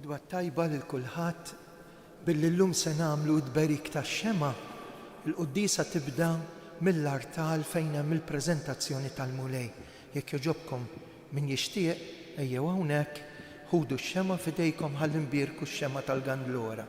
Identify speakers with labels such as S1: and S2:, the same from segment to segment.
S1: Odwa tajba lil kulħadd billi llum se nagħmlu d-berik tax-xema. Il-qudiesa tibda mill-artal fejn hemm il-preżentazzjoni tal-mulej. Jekk jogħġobkom min jixtieq ejjew hawnhekk ħudu x-xema f'idejkom ħalli nbierku x-xema tal-Gandlora.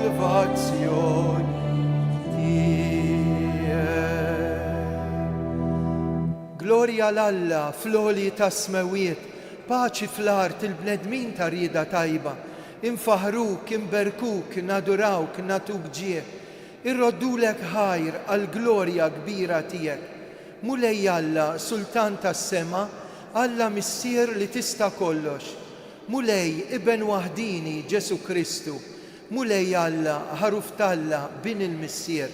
S1: salvazzjoni Gloria l-Alla fl-oli ta' smewiet, paċi fl-art il-bnedmin ta' rida tajba, infaħruk, inberkuk, nadurawk, natuk ġie, irroddulek ħajr għal-glorja kbira tijek. Mulej Alla, sultan tas sema, Alla missier li tista kollox. Mulej Iben waħdini Ġesu Kristu, mulej Alla, ħaruf talla bin il-missier.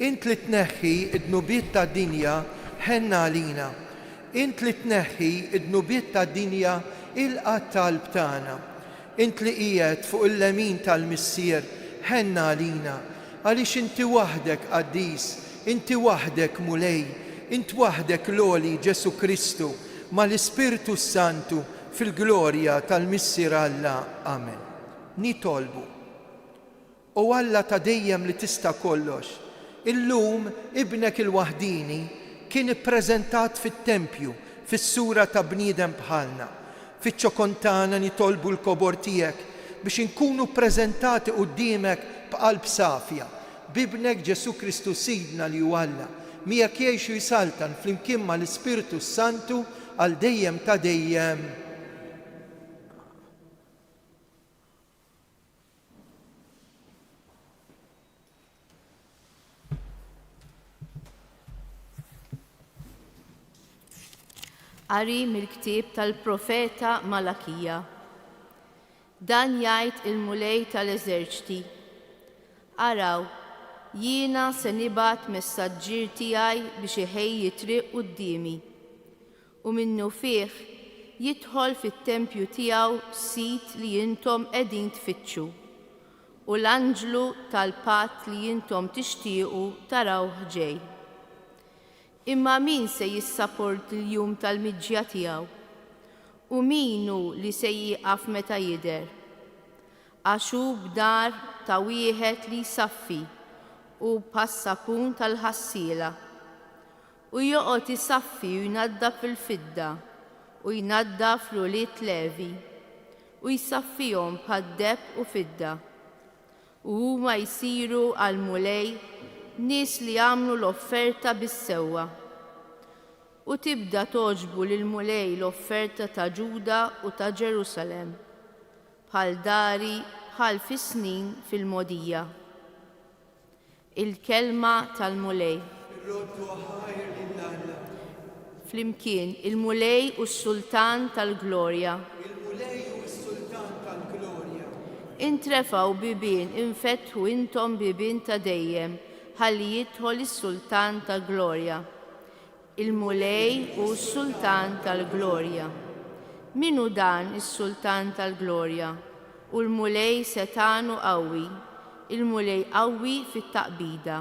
S1: Int li tneħħi id-nubiet ta' dinja ħenna għalina. Int li tneħħi id-nubiet ta' dinja il-qatt tal-btana. Int li qiegħed fuq il-lemin tal-missier ħenna għalina. Għaliex inti waħdek qaddis, inti waħdek mulej, int waħdek loli Ġesu Kristu mal-Ispirtu Santu fil-glorja tal-missier Alla. Amen. Nitolbu. O Alla ta' dejjem li tista' kollox, illum ibnek il-waħdini kien ippreżentat fit-tempju, fis-sura ta' bniedem bħalna. Fiċ-ċokontana nitolbu l-kobor tiegħek biex inkunu ppreżentati quddiemek b'qalb safja, bibnek Ġesu Kristu Sidna li hu Alla, miegħek jgħixu jsaltan flimkien mal-Ispirtu Santu għal dejjem ta' dejjem.
S2: Qari mill-ktieb tal-profeta Malakija. Dan jgħid il-mulej tal-eżerċti. Araw, jiena se nibgħat messaġġier tiegħi biex iħejji triq qudiemi. U minnu fih jidħol fit-tempju tiegħu sit li intom qegħdin tfittxu. U l-anġlu tal-patt li intom tixtiequ tarawh ġej. Imma min se jissaport il-jum tal-miġġja tiegħu? U minu li se jieqaf meta jidher? Għaxu b'dar ta' wieħed li jsaffi u passapun tal-ħassiela. U joqgħod isaffi u jnaddaf fil-fidda u jnaddaf l-uliet levi u jsaffihom bħad-deb u fidda. U huma jsiru għal-mulej nies li għamlu l-offerta bis-sewwa. U tibda toġbu lil-mulej l-offerta ta' Ġuda u ta' Ġerusalem, bħal dari bħal fis-snin fil-modija. Il-kelma tal-mulej. Flimkien il-mulej u s-sultan tal-glorja. Intrefaw bibien infetħu intom bibien ta' dejjem, ħalli jidħol is-sultan tal-glorja. Il-mulej u s-sultan tal-glorja. Minu dan is-sultan tal-glorja? U l-mulej setanu qawwi, il-mulej qawwi fit-taqbida.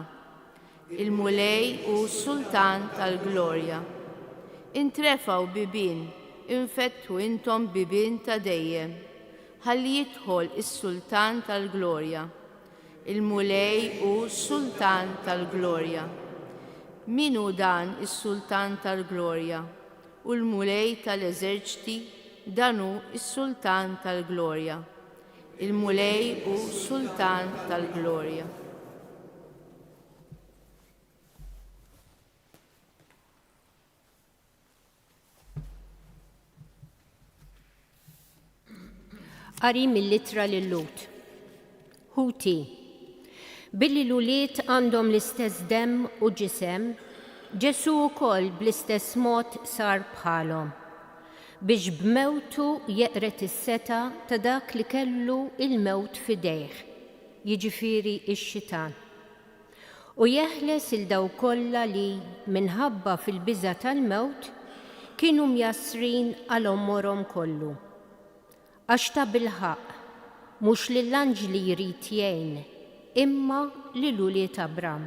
S2: Il-mulej u s-sultan tal-glorja. Intrefaw bibien, infetħu intom bibien ta' dejjem, ħalli jidħol is-sultan tal-glorja. Il-mulej u s-sultan tal-glorja. Minu dan is-sultan tal-glorja? U l-mulej tal-eżerċti danu is-sultan tal-glorja. Il-mulej u s-sultan tal-glorja.
S3: Qari mill-Littra lil-Lut. Ħuti. Billi l-uliet għandhom l-istess demm u ġisem, Ġesu wkoll bl-istess mod sar bħalhom, biex b'mewtu jeqret is-seta ta' dak li kellu il-mewt fidejh, jiġifieri x-xitan. U jeħles il daw kollha li minħabba fil-biża' tal-mewt kienu mjassrin għal omorhom kollu. Għax ta' bilħaq mhux lill-anġli jrid jgħin, imma lil-uliet Abram.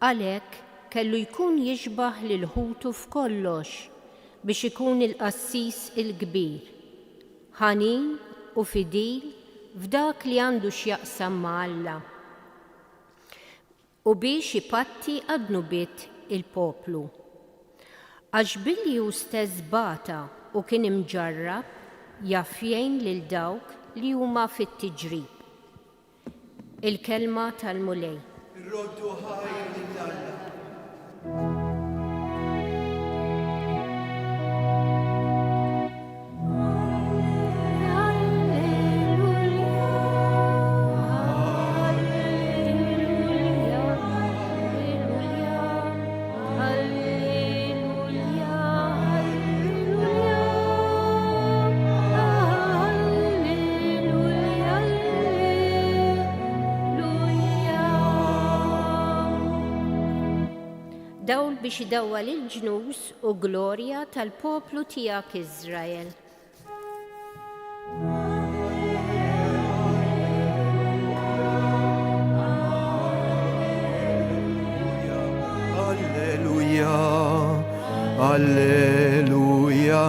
S3: Għalhekk kellu jkun jixbaħ lil ħutu f'kollox biex ikun il-qassis il-kbir, ħanin u fidil f'dak li għandu x'jaqsam ma' Alla. U biex ipatti għad-nubiet il-poplu. Għax billi hu stess bata u kien imġarrab jaf jgħin lil dawk li huma fit-tiġrib. Il-kelma tal-mulej.
S1: Roddu ħajr lill-Alla.
S3: Dawl biex idawwa lill-ġnus u glorja tal-poplu tiegħek Iżrael.
S1: Alleluja, alleluja,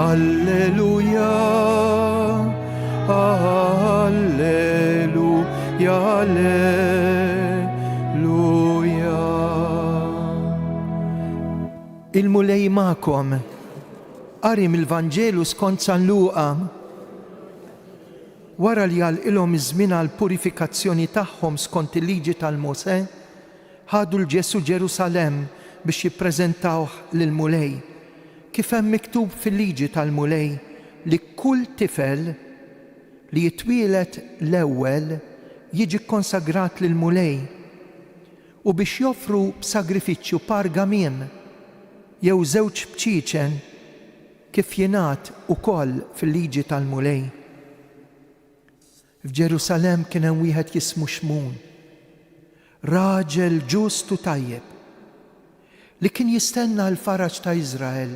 S1: alleluja, alleluja, alleluja. Il-mulej ma'kom, qari mill-Vanġelu skont San Luqa. Wara li għal-ilhom iż-żmien għall-purifikazzjoni tagħhom skont il-liġi tal-Mosè, ħadu l-Ġesu Ġerusalem biex jippreżentawh lill-mulej. Kif hemm miktub fil-liġi tal-mulej li kull tifel li jitwieled l-ewwel jiġi konsagrat lill-mulej u biex joffru b'sagrifiċċju pargamien jew żewġ bċiċen kif jingħad ukoll fil-liġi tal-mulej. F'Ġerusalem kien hemm wieħed jismu Xmun, raġel ġustu tajjeb li kien jistenna l-faraġ ta' Iżrael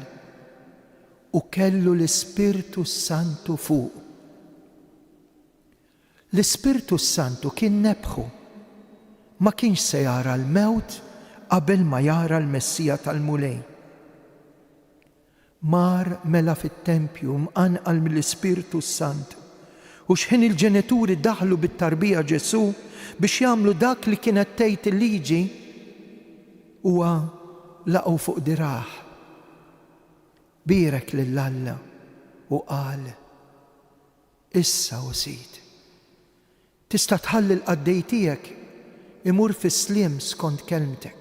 S1: u kellu l-Ispirtu Santu fuq. L-Ispirtu Santu kien nebħu, ma kienx se jara l-mewt qabel ma jara l-Messija tal-mulej. Mar mela fit-tempju mqanqal mill-Ispirtu Santu u x'ħin il-ġenituri daħlu bit-tarbija Ġesu biex jagħmlu dak li kienet tgħid il-liġi huwa laqgħu fuq diraħ. Bierek lill-Alla u qal: issa Sid, tista' tħalli l-qaddej tiegħek imur fis-sliem skont kelmtek.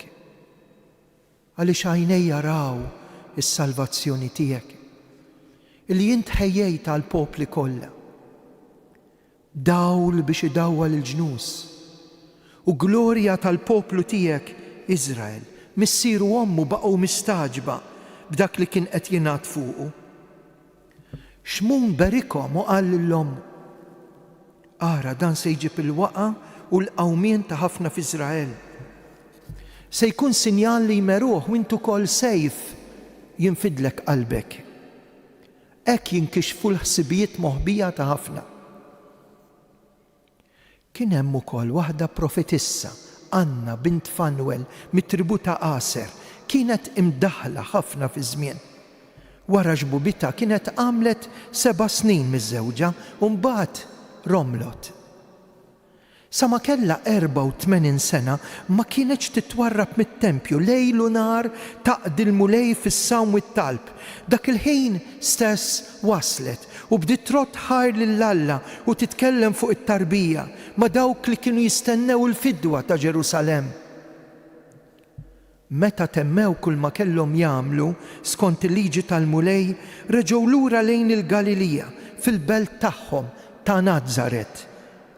S1: Għaliex għajnejja raw is-salvazzjoni tiegħek illi int ħejjejt għall-popli kollha. Dawl biex idawwa lill-ġnus u glorja tal-poplu tiegħek Iżrael. Missieru ommu baqgħu mistaġba b'dak li kien qed jingħad fuqu. Xmun berikhom u qal lill-omm: ara dan se jġib il-waqa u l-qawmien ta' ħafna f'Iżrael. Se jkun sinjal li jmeruh u intu kol sejf jinfidlek qalbek. Hekk jinkixfu l-ħsibijiet moħbija ta' ħafna. Kien hemm ukoll waħda profetissa, Anna bint Fanuel, mit-tribu ta' Aser, kienet imdaħla ħafna fi żmien. Wara ġbubitha kienet għamlet 7 snin miż-żewġa u mbagħad romlot. Sa ma kellha 84 sena ma kienetx titwarrab mit-tempju lejl u nar taqdi l-mulej fis-sawm u t-talb. Dak il-ħin stess waslet u bdiet trott ħajr lill-Alla u titkellem fuq it-tarbija ma dawk li kienu jistennew il-fidwa ta' Ġerusalem. Meta temmew kull ma kellhom jagħmlu skont il-liġi tal-mulej, reġgħu lura lejn il-Galilija fil-belt tagħhom ta' Nażaret.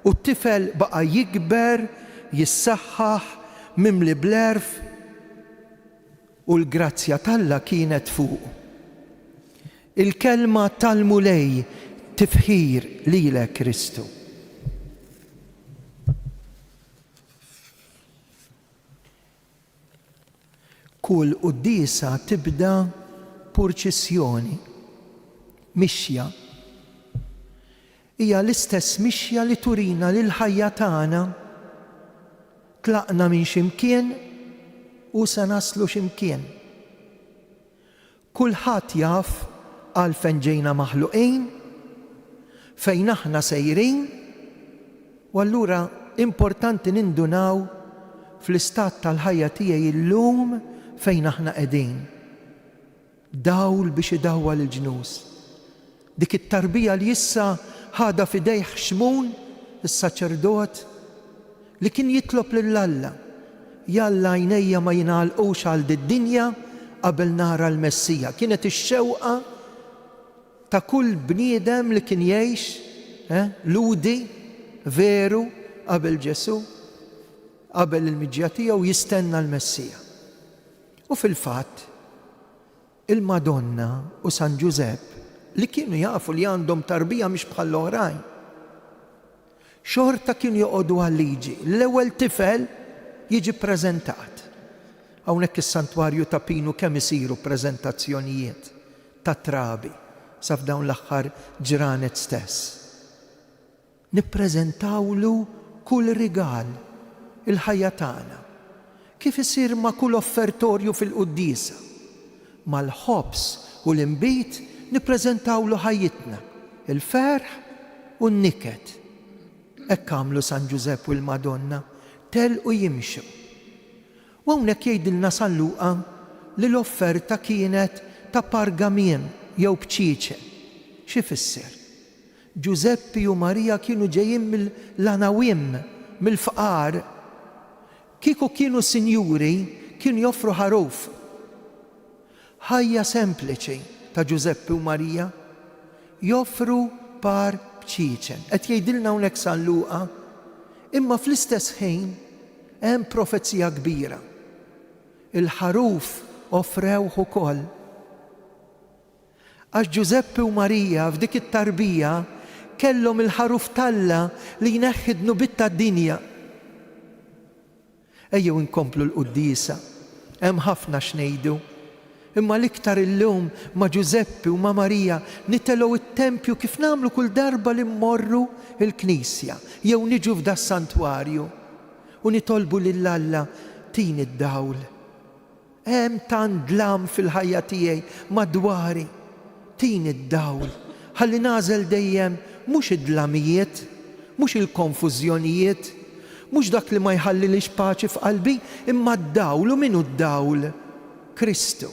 S1: U t-tifel baqa' jikber, jissaħħaħ, mimli bl-erf u l-grazzja talla kienet fuq. Il-kelma tal-mulej tifħir lilek Kristu. Kull qudiesa tibda purċissjoni, mixja. Hija l-istess mixja li turina lil ħajja tagħna. Tlaqna minn ximkien u se naslu ximkien. Kulħadd jaf għalfejn ġejna maħluqin, fejn aħna sejrin, u allura importanti nindunaw fl-istat tal-ħajja tiegħi llum fejn aħna qegħdin. Dawl biex idawwa lill-ġnus. Dik it-tarbija li issa ħada fidejh Xmun, is-saċerdot, li kien jitlob lill-Alla, jalla għajnejja ma jingħalqux għal d-dinja qabel nara l-Messija. Kienet ix-xewqa ta' kull bniedem li kien jgħix ludi veru qabel Ġesu, qabel il-miġja tiegħu jistenna l-Messija. U fil-fatt il-Madonna u San Giuseppe li kienu jafu li għandhom tarbija mhix bħal oħrajn, xorta kienu joqogħdu għal-liġi. L-ewwel tifel jiġi ppreżentat. Hawnhekk is-santwarju ta' Pinu kemm isiru preżentazzjonijiet ta' trabi sa f'dawn l-aħħar ġranet stess. Nippreżentawlu kull rigal il-ħajja tagħna. Kif isir ma' kull offertorju fil-qudiesa. Mal-ħobs u l-inbit nippreżentawlu ħajjitna, il-ferħ u n-niket. Hekk għamlu San Giuseppe u l-Madonna, telqu jimxu. U hawnhekk jgħidilna San Luqa li l-offerta kienet ta' pargamien jew bċiċe. Xi fisser? Giuseppe u Marija kienu ġejjin mill-anawim, mill-fqar. Kieku kienu sinjuri, kienu joffru ħaruf. Ħajja sempliċi ta' Giuseppe u Marija joffru par bċiċen. Qed jgħidilna hawnhekk San Luqa, imma fl-istess ħin hemm profezija kbira. Il-ħaruf offrewh ukoll. Għax Giuseppe u Marija f'dik it-tarbija kellhom il-ħaruf Talla li jneħħidnu bit-tad-dinja. Ejjew inkomplu l-quddiesa, hemm ħafna x'ngħidu. Imma l-iktar illum ma' Giuseppe u ma' Marija nitelgħu it-tempju kif nagħmlu kull darba li mmorru il-Knisja jew niġu f'da s-santwarju u nitolbu lill-Alla tin id-dawl. Hemm tant dlam fil-ħajja tiegħi madwari, tin id-dawl ħalli nażel dejjem mhux id-dlamijiet, mhux il-konfużjonijiet, mhux dak li ma jħallilix paċi f'qalbi, imma d-dawl. U minnu d-dawl? Kristu.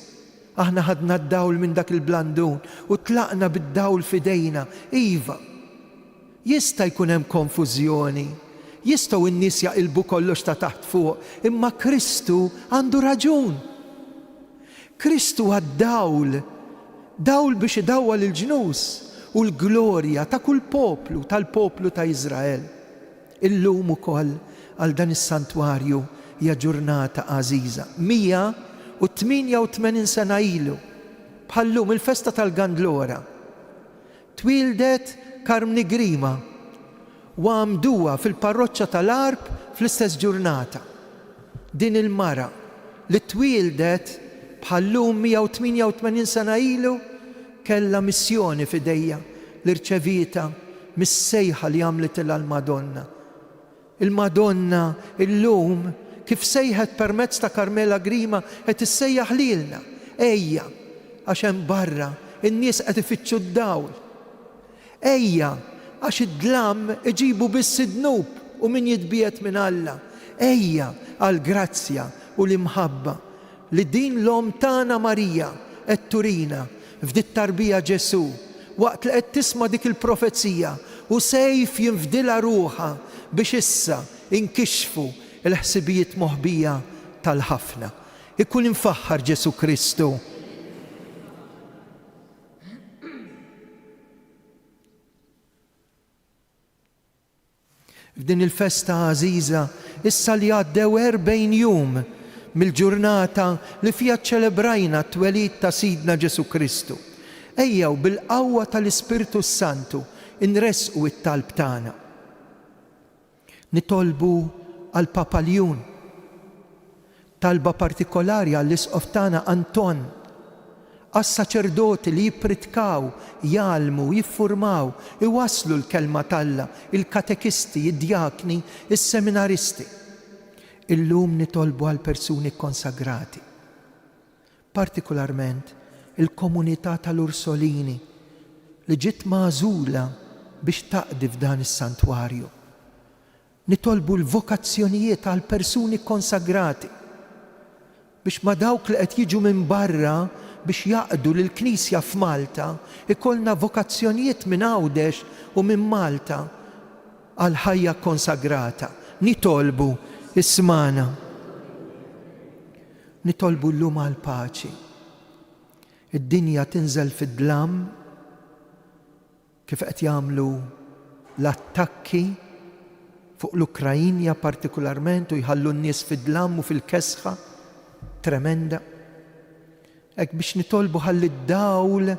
S1: Aħna ħadna d-dawl minn dak il-blandun u tlaqna bid-dawl fidejna. Iva, jista' jkun hemm konfużjoni, jistgħu n-nies jaqilbu kollox ta' taħt fuq, imma Kristu għandu raġun. Kristu għad-dawl, dawl biex idawwal il-ġnus u l-glorja ta' kull poplu, tal-poplu ta' Iżrael. Illum ukoll għal dan is-santwarju hija ġurnata għażiża. 188 sena ilu, bħallum il-festa tal-Gandlora, twildet Carmni Grima u għamduha fil-parroċċa tal-Arb fl-istess ġurnata. Din il-mara li twildet bħallum 188 sena ilu kellha missjoni f'idejja li rċevita mis-sejħa li għamlet il-Madonna. Il-Madonna illum kif sejħet permezz ta' Carmela Grima qed issejjaħ lilna. Ejja, għax hemm barra in-nies qed ifittxu d-dawl. Ejja, għax id-dlam iġibu biss id-dnub u min jitbiet minn Alla. Ejja għal grazzja u l-imħabba li din l-om tagħna Marija qed turina f'dit tarbija Ġesu waqt li qed tisma' dik il-profezija u sejf jinfdilha ruħha biex issa inkixfu il-ħsibijiet moħbija tal-ħafna. Ikun infaħħar Ġesu Kristu. F'din il-festa għażiża issa li għaddew 40 jum mill-ġurnata li fiha ċċelebrajna t-twelid ta' Sidna Ġesu Kristu. Ejjew bil-qawwa tal-Ispirtu Santu inresqu it-talb tagħna. Nitolbu għal Papa Ljun, talba partikolari għall-isqof tagħna Anton, għas-saċerdoti li jippritkaw, jgħalmu, jiffurmaw, iwasslu l-kelma talla, il-katekisti, id-djakni, is-seminaristi. Illum nitolbu għal persuni konsagrati, partikolarment il-komunità tal-Ursolini li ġiet magħżula biex taqdi f'dan is-santwarju. Nitolbu l-vokazzjonijiet għal persuni konsagrati biex ma dawk li qed jiġu minn barra biex jaqdu lill-Knisja f'Malta ikollna vokazzjonijiet minn Għawdex u minn Malta għal ħajja konsagrata. nitolbu ismana. Nitolbu llum għal paċi. Id-dinja tinżel fid-dlam kif qed jagħmlu l-attakki fuq l-Ukrajinja partikolarment u jħallu n-nies fid-dlam u fil-kesħa tremenda. Hekk biex nitolbu ħalli d-dawl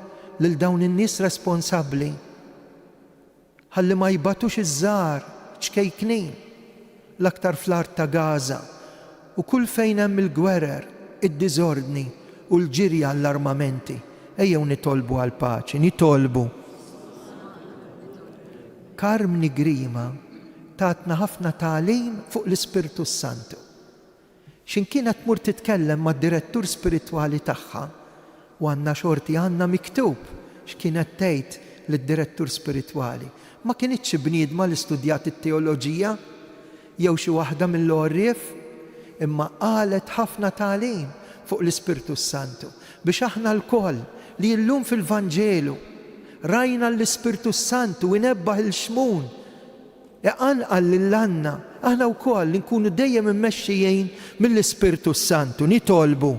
S1: lil dawn in-nies responsabbli. Ħalli ma jbatux iż-żgħar ċkejknin l-aktar fl-art ta' Gaza u kull fejn hemm il-gwerer, id-diżordni u l-ġirja l-armamenti. Ejjew nitolbu għal paċi, nitolbu. Carmine Grima tatna ħafna tagħlim fuq l-Ispirtu Santu. X'in kienet tmur titkellem mad-direttur spiritwali tagħha u għandna xorti għandna miktub x'kienet tgħid lid-direttur spiritwali. Ma kienitx bniedma li studjat it-teoloġija jew xi waħda mill-għorrief, imma qalet ħafna tagħlim fuq l-Ispirtu Santu biex aħna l-koll li llum fil-Vanġelu rajna l-Ispirtu Santu inebbaħ il-xmun għanqal lill-għanna aħna wkoll li nkunu dejjem immexxijin mill-Ispirtu Santu nitolbu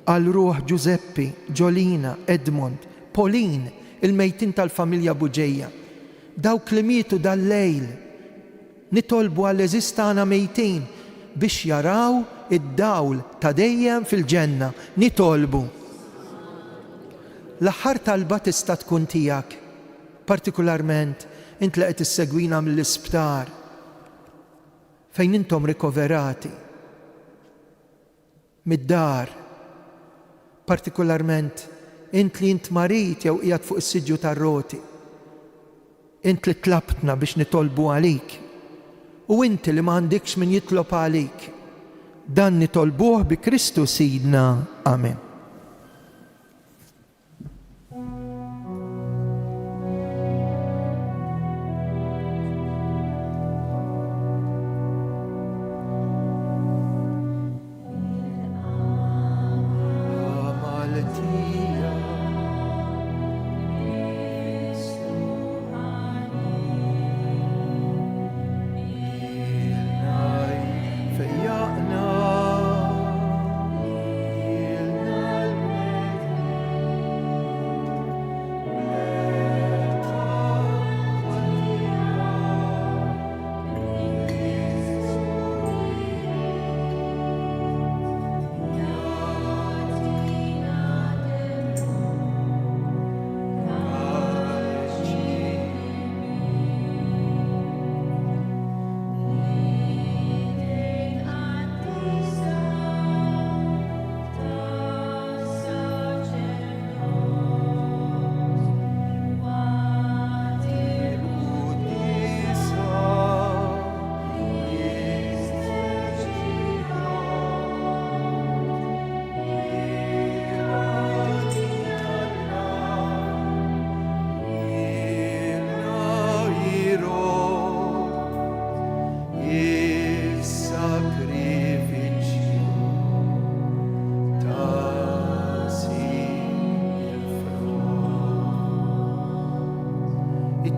S1: għal ruħ Giuseppi, Giolina, Edmond, Pauline, il-mejtin tal-familja Buġejja, dawk li mietu dal-lejl. Nitolbu għal eżistana mejtin biex jaraw id-dawl ta' dejjem fil-ġenna. Nitolbu. L-aħħar talba tista' tkun tiegħek, partikolarment int li qed issegwina mill-isptar fejn intom rikoverati mid-dar, partikolarment int li int marit jew qiegħed fuq is-siġġu tar-roti. Int li tlabtna biex nitolbu għalik u inti li ma għandikx min jitlob għalik. Dan nitolbuh bi Kristu Sidna. Amen.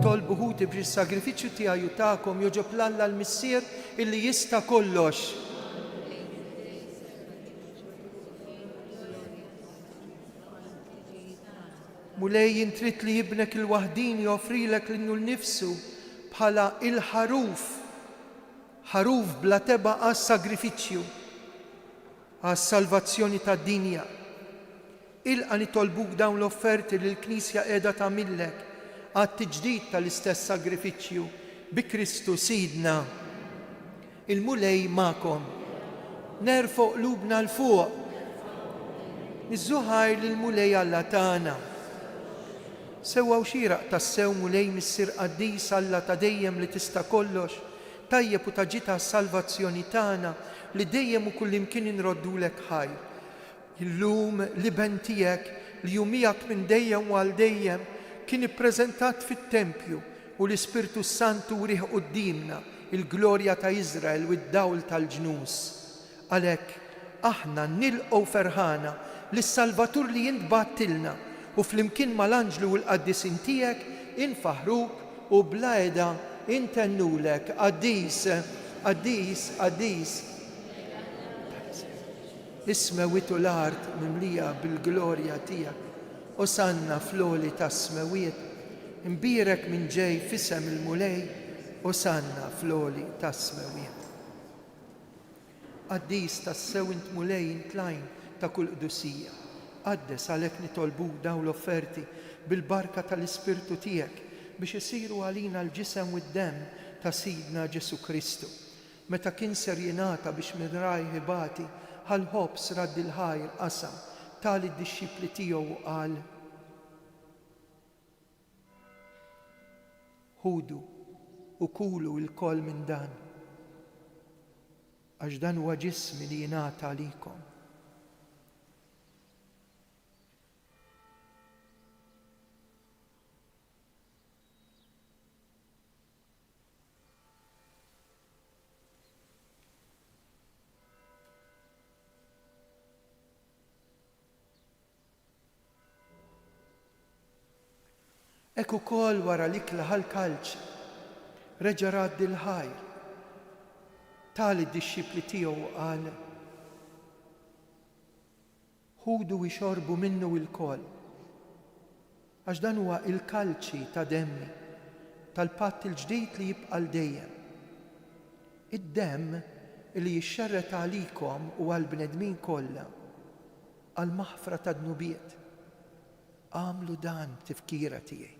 S1: Tolbu ħuti biex is-sagrifiċċju tiegħu jutakom joġob l-Alla l-Missier illi jista' kollox. Mulej intrid li jibnek il-waħdin joffrilek linnu l-nifsu bħala il-ħaruf, ħaruf bla teba għas-sagrifiċċju, għas-salvazzjoni tad-dinja. Ilqa nitolbuk dawn l-offerti li l-Knisja qiegħda tagħmillek għat-tiġdid tal-istess sagrifiċċju bi Kristu Sidna. Il-mulej ma'kom. Nerfgħu qlubna l-fuq. Niżżuħajr lill-mulej Alla tagħna. Sewwa xieraq tassew mulej missier qaddis Alla ta' dejjem li tista' kollox, tajjeb u taġita s-salvazzjoni tagħna li dejjem u kullimkien inroddulek ħajr. Illum l-iben tiegħek li jumijak minn dejjem u għal dejjem kien ippreżentat fit-Tempju u l-Ispirtu Santu urih qudiemna il-glorja ta' Iżrael u d-dawl tal-ġnus. Għalhekk aħna nilqgħu ferħana lis-Salvatur li jint battilna u flimkien mal-Anġlu u l-Qaddisin tiegħek infaħruk u bla għeda intennulek, qaddis. Ismewiet u l-art mimlija bil-glorja tijak. Osanna floli ta' smewiet, imbirek minn ġej fisem il-mulej, osanna floli ta' smewiet. Qaddis ta' sewint mulej intlajn ta' kull qdusija. Qaddes għalek nitolbu daw l-offerti bil-barka tal-Ispirtu tijek biex isiru għalina l-ġisem u d-dem ta' Sidna Ġesu Kristu. Meta kien ser jingħata biex mirraj ħibati ħal-ħobs radd il-ħajr qasam tali d-disċipli tiegħu qal: ħudu u kulu l-koll minn dan, għax dan huwa ġismi li jingħata għalikom. Ek ukoll wara l-ikla ħal-kalċ reġa' radd il-ħajr tali d-disċipli tiegħu qal: ħudu u xorbu minnu l-koll, għax dan huwa il-kalċi ta' demmi tal-patt il-ġdid li jibqa' l-dejjem. Id-demm li jixxerret għalikom u għall-bnedmin kollha għall-maħfra ta' dnubiet. Għamlu dan tifkira tiegħi.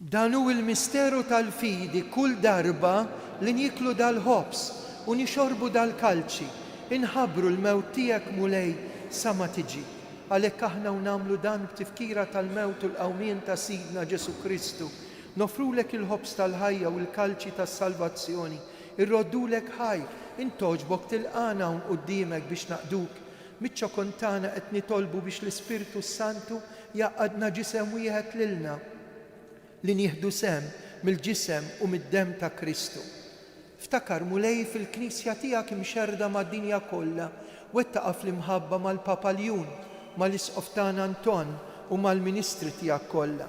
S1: Dan hu l-misteru tal-fidi kull darba li niklu dal-ħobs u nixorbu dal-kalċi, inħabbru l-mewt tiegħek mulej sa ma tiġi. Għalhekk aħna nagħmlu dan b'tifkira tal-mewt u l-qawmien ta' Sidna Ġesu Kristu. Nofrulek il-ħobs tal-ħajja u l-kalċi tas-salvazzjoni. Irroddulek ħajr, intoġbok tilqana hawn quddiemek biex naqduk. Miċċa kontana qed nitolbu biex l-Ispirtu Santu jaqadna ġisem wieħed lilna li nieħdu sem mill-ġisem u mid-dem ta' Kristu. Ftakar mulej fil-Knisja tiegħek imxerda mad-dinja kollha, wettaqa' fl-imħabba mal-Papa Ljun, mal-Isqoftan Anton u mal-Ministri tiegħek kollha.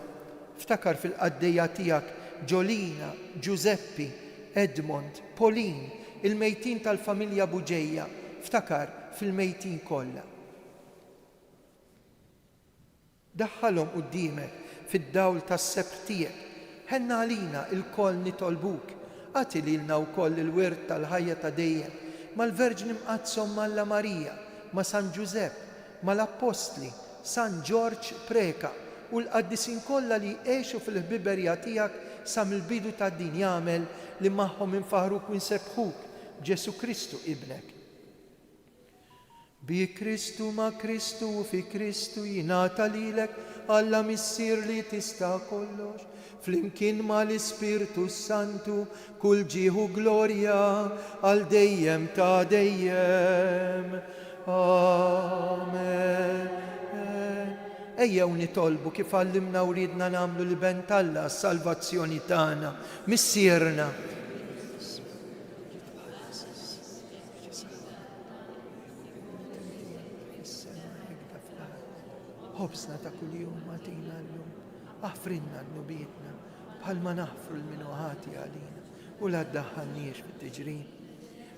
S1: Ftakar fil-qaddejja tiegħek Ġolina, Giuseppi, Edmond, Polin, il-mejtin tal-familja Buġejja. Ftakar fil-mejtin kollha. Daħħalhom quddiemek fid-dawl tas-sebt tiegħek. Ħenna għalina il-koll nitolbuk. Għati lilna wkoll il-wirt tal-ħajja ta' dejjem mal-Verġni mqazzom Malla Marija, ma' San Giusepp, mal-Apostli, San George Preka u l-qaddisin kollha li jgħixu fil-ħbiberja tiegħek sa mill-bidu tad-din jagħmel li magħhom infaħruk u nsebħuk b'Ġesu Kristu ibnek. Bi Kristu ma' Kristu u fi Kristu jingħata lilek Alla missier li tista' kollox, flimkien ma' l-Ispirtu Santu kull ġieħu glorja għal dejjem ta' dejjem. Amen. Ejjew nitolbu kif għallimna u ridna nagħmlu l-ben Alla s-salvazzjoni tagħna, missierna. Ħobsna ta' kuljum għatina l-lum, aħfrinna l-nubietna, bħalma naħfru l-minuħati għalina, u la ddaħħalniex fit-tiġrin.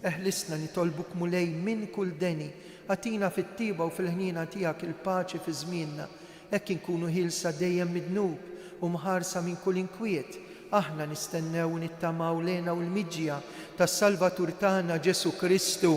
S1: Eħlisna nitolbuk mulej minn kull deni, għatina fit-tiba u fil-ħnina tiegħek il-paċi fi żmienna, hekk inkunu ħilsa dejjem midnub u mħarsa minn kull inkwiet. Aħna nistennew nittamaw lejna u l-miġja tas-Salvatur tagħna Ġesu Kristu.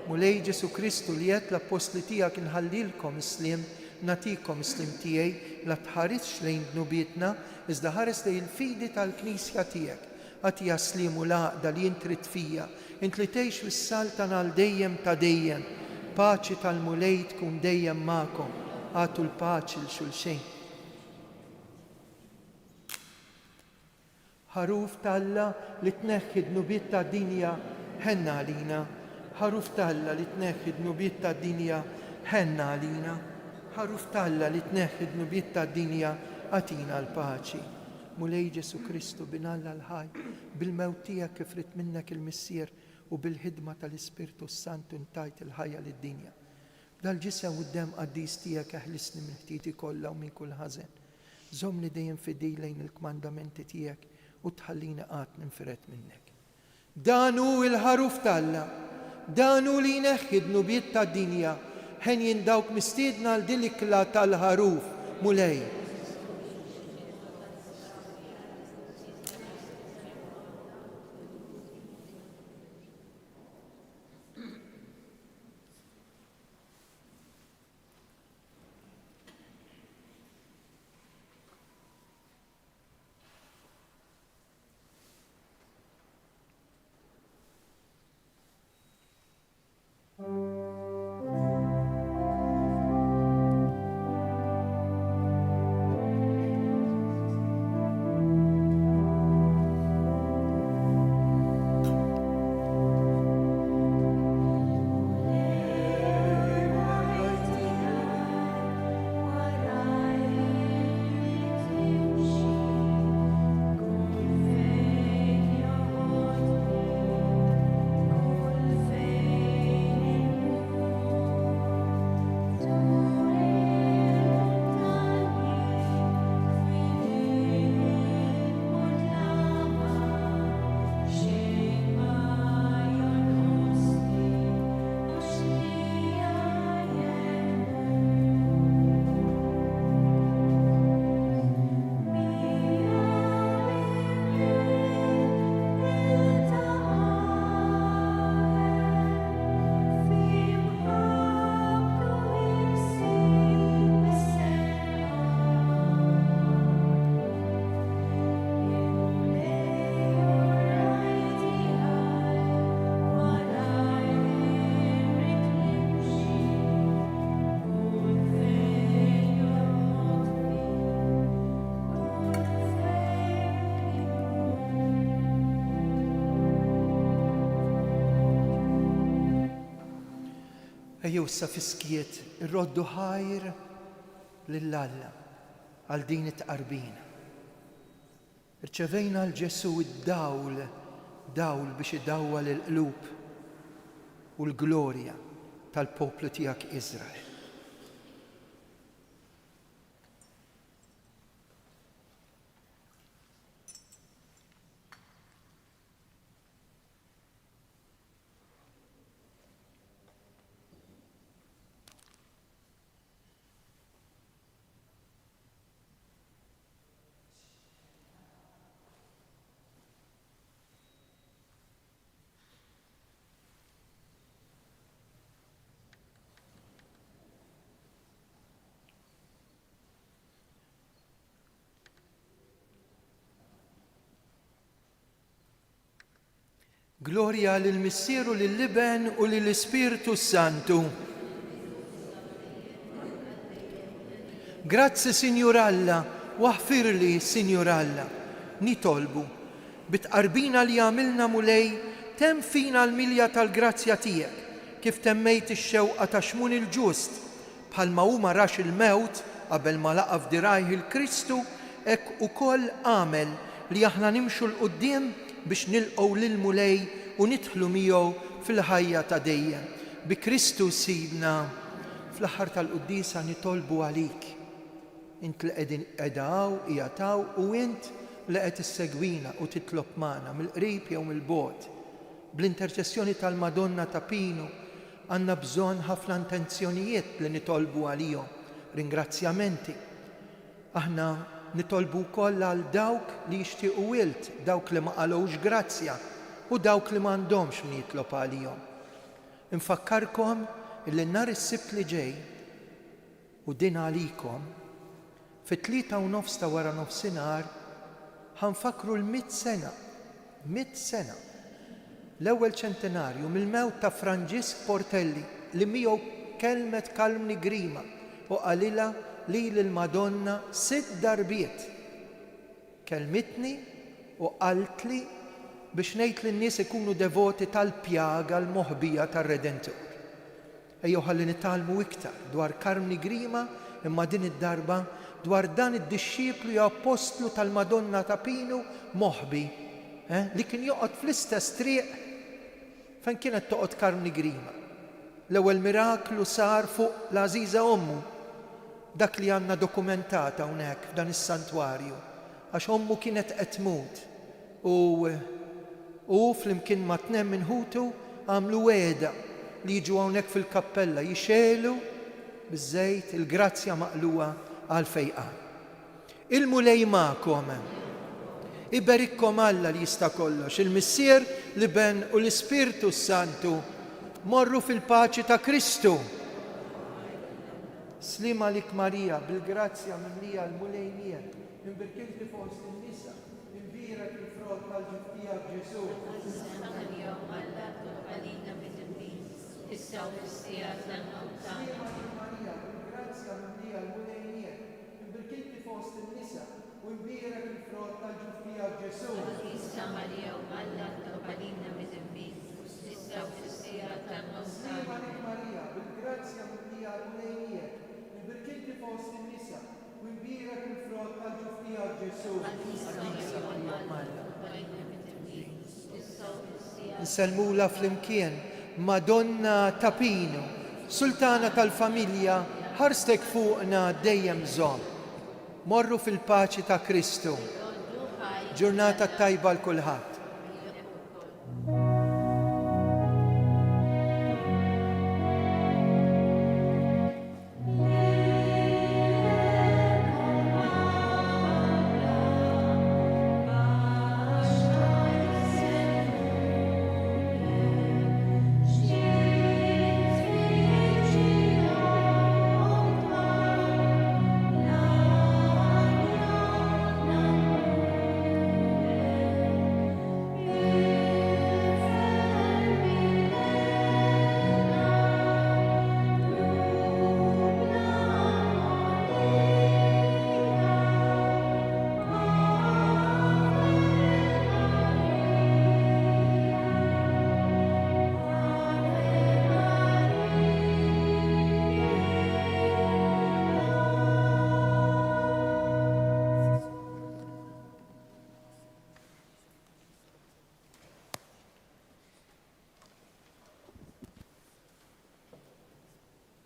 S1: Mulej Ġesu Kristu li qed l-apostli tiegħek inħallilkom islim, natikom islim tiegħi la tħarisx lejn dnubietna, iżda ħares lejn il-fidi tal-Knisja tiegħek. Għatija slim u laqda li intrid fija, int li tgħix fis-saltan għal dejjem ta' dejjem. Paċi tal-mulej tkun dejjem magħkom, għatu l-paċi l xulxejn. Ħaruf Alla li tneħħi dnubiet ta' dinja ħenna għalina. Ħaruf Alla li tneħħi dnubiet ta' dinja ħenna għalina. ħaruf Talla li tneħħi d-nubiet tad-dinja għatina l-paċi. Mulej Ġesu Kristu binalla l-ħaj, bil-mewt tiegħek kif rid minnek il-missier u bil-ħidma tal-Ispirtu Santu ntajt il-ħajja lid-dinja. Dal-ġisem u d-dem qaddis tiegħek eħlisni minn ħtiti kollha u minn kull ħażen. Żommni dejjem fidej lejn il-kmandamenti tiegħek u tħallini qatt ninfiret minnek. Dan hu l-ħaruf Talla, dan hu li jneħħi d-nubiet tad-dinja, ħen jindawk mistiedna l-dilikla tal-ħaruf, mulej. Ejjew sa fiskiet irroddu ħajr lill-Alla għal din it-tqarbina. Irċevejna l-Ġesu id-dawl biex idawwa l-qlub u l-glorja tal-poplu tiegħek Iżrael. Gloria lill-Missieru lill-Liben u lill-Ispirtu Santu. Grazzi Sinjur Alla, waħfirli Sinjur Alla. Nitolbu, bitqarbina li għamilna mulej, temm fina l-milja tal-grazzja tiegħek, kif temmejt ix-xewqa ta' Xmun il-Ġust, bħalma hu ma rax il-mewt qabel ma laqa f'dirajh il-Kristu, hekk ukoll għamel li aħna nimxu l-qudiem biex nilqgħu lil mulej u nidħlu miegħu fil-ħajja ta' dejjem. Bi Kristu Sidna, fl-aħħar tal-qudiesa nitolbu għalik. Int li qegħdin qiegħdaw u int li qed issegwina u titlob magħna mill-qrib jew mill-bogħod. Bl-interċessjoni tal-Madonna ta' Pinu għandna bżonn ħafna intenzjonijiet li nitolbu għalihom, ringrazzjamenti. Aħna nitolbu wkoll għal dawk li jixtiequ wilt, dawk li ma qalgħux grazzja u dawk li m'għandhomx min jitlob għalihom. Infakkarkom illi nhar is-Sibt li ġej u din għalikom fit-3:30 ta' wara nofsinhar ħanfakru l-100 sena l-ewwel ċentenarju mill-mewt ta' Franġisk Portelli li miegħu kelmet kalmni grima u qalilha li l-Madonna 6 darbiet kelmitni u qaltli biex ngħid lin-nies ikunu devoti tal-pjaga l-moħbija tar-Redentur. Ejjew ħalli nitgħallmu iktar dwar Karmni Grima imma din id-darba dwar dan id-disċiplu jew apostlu tal-Madonna ta' Pinu moħbi, li kien joqgħod fl-istess triq fejn kienet toqgħod Karni Grima. L-ewwel miraklu sar fuq l-Għażiża Ommu, dak li għandna dokumentata hawnhekk f'dan is-santwarju, għax Ommu kienet qed tmut u flimkien ma' tnejn minħutu għamlu weda li jiġu hawnhekk fil-kappella jixelu biż-żejt il-grazzja maqluwa għal fejqan. Il-mulej magħkom, iberikkom Alla li jista' kollox, il-Missier li Ben u l-Ispirtu Santu, morru fil-paċi ta' Kristu. Slima lik Marija, bil-grazzja mimlija l-mulejnija, imbirkilti fost in-nisa, imbira fil-frott tal-ġuftija Ġesu. Nselmula flimkien Madonna ta' Pinu, Sultana tal-familja, ħarstek fuqna dejjem żomm. Morru fil-paċi ta' Kristu. Ġurnata tajba l kulħadd.